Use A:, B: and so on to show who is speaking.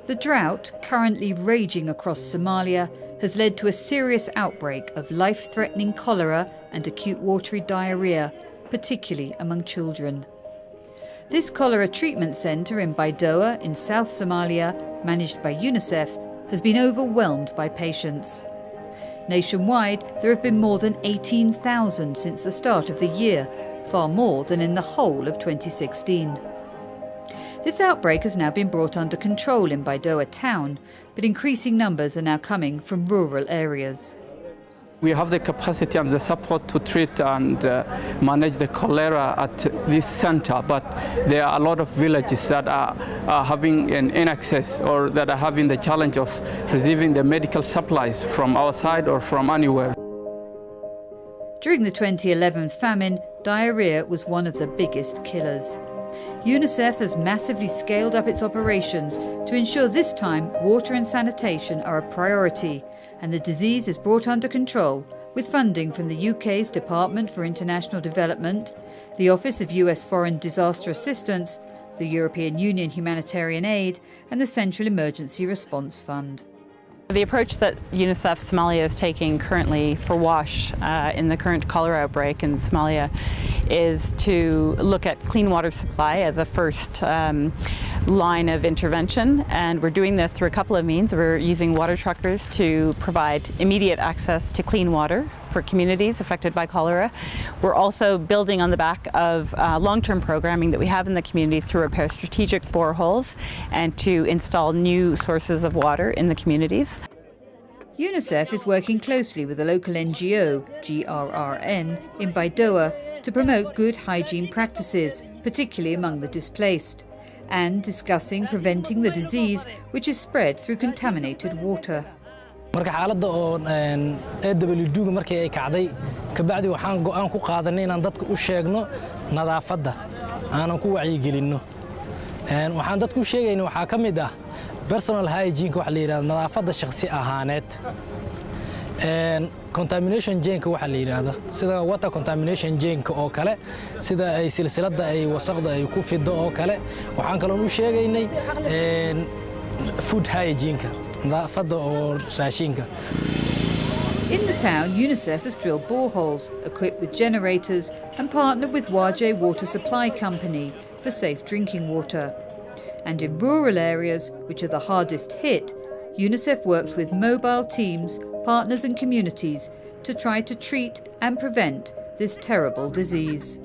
A: The drought, currently raging across Somalia, has led to a serious outbreak of life-threatening cholera and acute watery diarrhoea, particularly among children. This cholera treatment centre in Baidoa in South Somalia, managed by UNICEF, has been overwhelmed by patients. Nationwide, there have been more than 18,000 since the start of the year, far more than in the whole of 2016. This outbreak has now been brought under control in Baidoa town, but increasing numbers are now coming from rural areas.
B: We have the capacity and the support to treat and manage the cholera at this center, but there are a lot of villages that are having an inaccess or that are having the challenge of receiving the medical supplies from our side or from anywhere.
A: During the 2011 famine, diarrhoea was one of the biggest killers. UNICEF has massively scaled up its operations to ensure this time water and sanitation are a priority, and the disease is brought under control with funding from the UK's Department for International Development, the Office of US Foreign Disaster Assistance, the European Union Humanitarian Aid, and the Central Emergency Response Fund.
C: The approach that UNICEF Somalia is taking currently for WASH in the current cholera outbreak in Somalia is to look at clean water supply as a first line of intervention, and we're doing this through a couple of means. We're using water truckers to provide immediate access to clean water for communities affected by cholera. We're also building on the back of long-term programming that we have in the communities to repair strategic boreholes and to install new sources of water in the communities.
A: UNICEF is working closely with the local NGO, GRRN, in Baidoa to promote good hygiene practices, particularly among the displaced, and discussing preventing the disease which is spread through contaminated water.
D: marka xaaladda oo AWD markii ay kacday kabacdi waxaan go'aan ku qaadanay inaan dadka u sheegno nadaafadda aanan ku wacyi gelinno waxaan dadku u sheegaynaa waxa ka mid ah personal hygiene wax la yiraahdo nadaafadda shakhsi ahaaneed contamination chain-ka waxa la yiraahdo sida water contamination chain-ka oo kale sida ay silsiladda ay wasaqda ay ku fido oo kale waxaan kale u sheegaynay food hygiene-ka. In
A: the town, UNICEF has drilled boreholes, equipped with generators, and partnered with Waje Water Supply Company for safe drinking water. And in rural areas, which are the hardest hit, UNICEF works with mobile teams, partners and communities to try to treat and prevent this terrible disease.